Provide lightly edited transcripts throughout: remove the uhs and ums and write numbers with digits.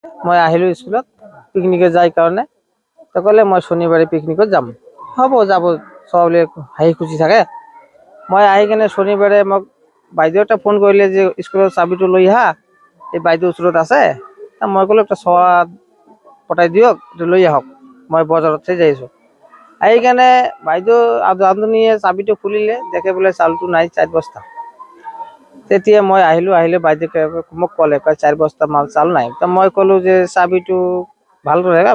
মই আহিলো স্কুলত পিকনিকে যাই কাৰণে তো ক'লে মই শনিবাৰে পিকনিকত যাম। হ'ব যাব চবে হাঁহি খুচি থাকে। মই আহি কেনে শনিবাৰে মোক বাইদেউ এটা ফোন কৰিলে যে স্কুলৰ চাবিটো লৈ আহা, এই বাইদেউ ওচৰত আছে। মই ক'লো একটা চোৱা পঠাই দিয়ক, লৈ আহক, মই বজাৰতহে যাই আছো। আহি কেনে বাইদেউ ৰান্ধনীয়ে চাবিটো খুলিলে, দেখে বোলে চাউলটো নাই 4 বস্তা। তেতিয়া মই আহিলে বাইদেউকে মোক ক'লে 4 বস্তা মাল চাউল নাই। তো মই ক'লো যে চাবিটো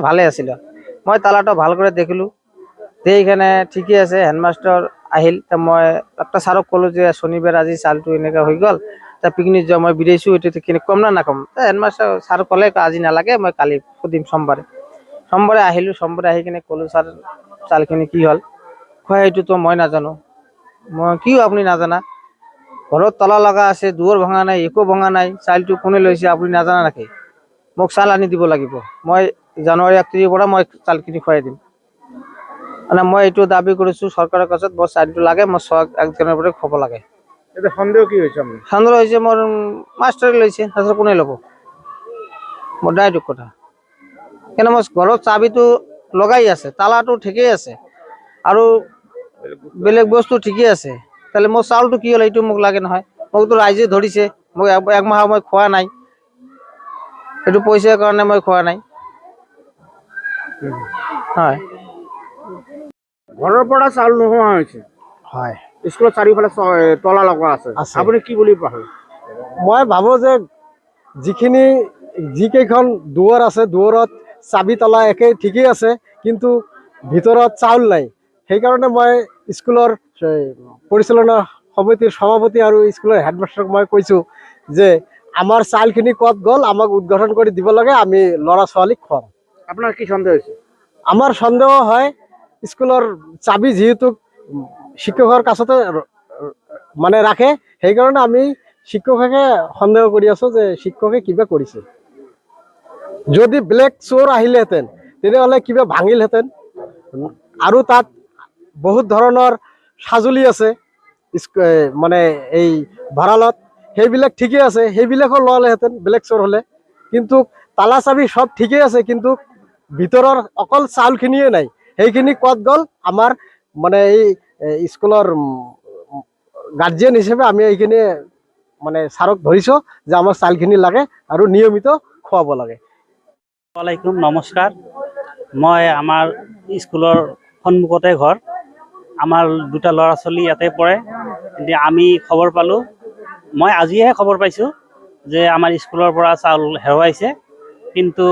ভালে আছিল। মই তালাটো ভাল করে দেখিলো, এইখানে ঠিকই আছে। হেডমাস্টার আহিল, তা মই একটা ছাৰক ক'লো যে শনিবাৰ আজি চাউলটো এনেকা হৈ গ'ল, তা পিকনিক যাওঁ, মই বিদাইছো, এইটো কম না নকম। হেডমাস্টাৰ ছাৰ ক'লে আজি নালাগে, মই কালি সুধিম সোমবাৰে আহিলো। সোমবাৰে আহি কিনে ক'লো ছাৰ চাউলখিনি কি হ'ল? কয় এইটোতো মই নাজানো। মই কিয় আপুনি নাজানা? ঘৰত তলা লগা আছে, দুৱাৰ ভঙা নাই, একো ভঙা নাই, চাউলটো কোনে লৈছে আপুনি নাজানা নেকি? মোক চাউল আনি দিব লাগিব। মই জানুৱাৰী 1 তাৰিখৰ পৰা মই চাউলখিনি খুৱাই দিম। মানে মই এইটো দাবী কৰিছো চৰকাৰৰ কাছত, মোৰ চাউলটো লাগে, মই 1 জানুৱাৰীৰ পৰা খাব লাগে। এটা সন্দেহ কি হৈছে আপনাৰ? সন্দেহ হৈছে মোৰ মাষ্টাৰে লৈছে, তাৰপিছত কোনে ল'ব? মোৰ ডাইৰেক্ট কথা। কিন্তু মই ঘৰত চাবিটো লগাই আছে, তালাটো ঠিকেই আছে, আৰু বেলেগ বস্তু ঠিকেই আছে। তাহলে মোৰ চাউলটো কি হ'ল এইটো মোক লাগে নহয়। মোকতো ৰাইজে ধৰিছে, মোক 1 মাহ মই খোৱা নাই, এইটো পইচাৰ কাৰণে মই খোৱা নাই। হয় ঘৰৰ পৰা চাউল নোহোৱা হৈছে, হয় স্কুলৰ চাৰিওফালে তলা লগা আছে, আপুনি কি বুলি ভাবে? মই ভাবো যে যিকেইখন দুৱাৰ আছে, দুৱাৰত চাবি তলা একেই ঠিকেই আছে, কিন্তু ভিতৰত চাউল নাই। সেইকাৰণে মই স্কুলৰ পৰিচালনা সমিতিৰ সভাপতি আৰু স্কুলৰ হেডমাষ্টাৰক মই কৈছোঁ যে আমাৰ চাউলখিনি ক'ত গ'ল, আমাক উদ্ঘাটন কৰি দিব লাগে, আমি ল'ৰা ছোৱালীক খুৱাম। আপনাৰ কি সন্দেহ হয়েছে? আমাৰ সন্দেহ হয় স্কুলৰ চাবি যিহেতু শিক্ষকৰ কাছতে মানে ৰাখে, সেইকাৰণে আমি শিক্ষককে সন্দেহ কৰি আছো যে শিক্ষকে কিবা কৰিছে। যদি ব্লেক চোৰ আহিলেহেঁতেন তেনেহ'লে কিবা ভাঙিলহেঁতেন। আৰু তাত বহুত ধৰণৰ সাজুলি আছে মানে এই ভঁৰালত, সেইবিলাক ঠিকেই আছে, সেইবিলাকো ল'লেহেঁতেন ব্লেক চোৰ হ'লে। কিন্তু তালা চাবি সব ঠিকেই আছে, কিন্তু ভিতৰৰ অকল চাউলখিনিয়ে নাই। সেইখিনি ক'ত গ'ল, আমাৰ মানে এই স্কুলৰ গাৰ্জিয়ান হিচাপে আমি এইখিনি মানে ছাৰক ধৰিছোঁ যে আমাৰ চাউলখিনি লাগে আৰু নিয়মিত খুৱাব লাগে। ওয়ালাইকুম নমস্কাৰ। মই আমাৰ স্কুলৰ সন্মুখতে ঘৰ, আমাৰ 2টা ল'ৰা ছোৱালী ইয়াতে পঢ়ে। এতিয়া আমি খবৰ পালোঁ, মই আজিহে খবৰ পাইছোঁ যে আমাৰ স্কুলৰ পৰা চাউল হেৰুৱাইছে। কিন্তু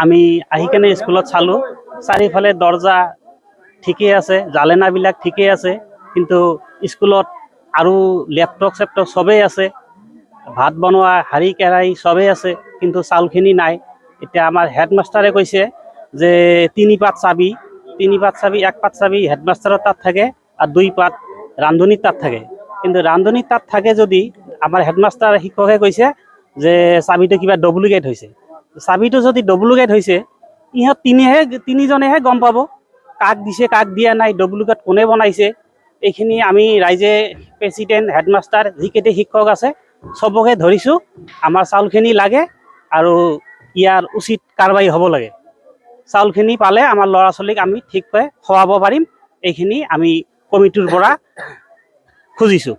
আমি আহি কেনে স্কুলত চালোঁ, চাৰিওফালে দৰ্জা ঠিকেই আছে, জালেনাবিলাক ঠিকেই আছে, কিন্তু স্কুলত আৰু লেপটপ চেপটপ চবেই আছে, ভাত বনোৱা হাঁড়ি কেৰাহী চবেই আছে, কিন্তু চাউলখিনি নাই। এতিয়া আমাৰ হেডমাষ্টাৰে কৈছে যে 3 পাত চাবি, 1 পাত চাবি হেডমাষ্টাৰৰ তাত থাকে আৰু 2 পাত ৰান্ধনীৰ তাত থাকে। কিন্তু ৰান্ধনীৰ তাত থাকে যদি আমাৰ হেডমাষ্টাৰ শিক্ষকে কৈছে যে চাবিটো কিবা ডুপ্লিকেট হৈছে। চাবিটো যদি ডুপ্লিকেট হৈছে, ইহঁত তিনিজনেহে গম পাব কাক দিছে কাক দিয়া নাই, ডুপ্লিকেট কোনে বনাইছে। এইখিনি আমি ৰাইজে, প্ৰেচিডেণ্ট, হেডমাষ্টাৰ যিকেইটা শিক্ষক আছে চবকে ধৰিছোঁ, আমাৰ চাউলখিনি লাগে আৰু ইয়াৰ উচিত কাৰ্যবাহী হ'ব লাগে। চাউলখিনি পালে আমাৰ ল'ৰা ছোৱালীক আমি ঠিককৈ খুৱাব পাৰিম, এইখিনি আমি কমিটিৰ পৰা খুজিছোঁ।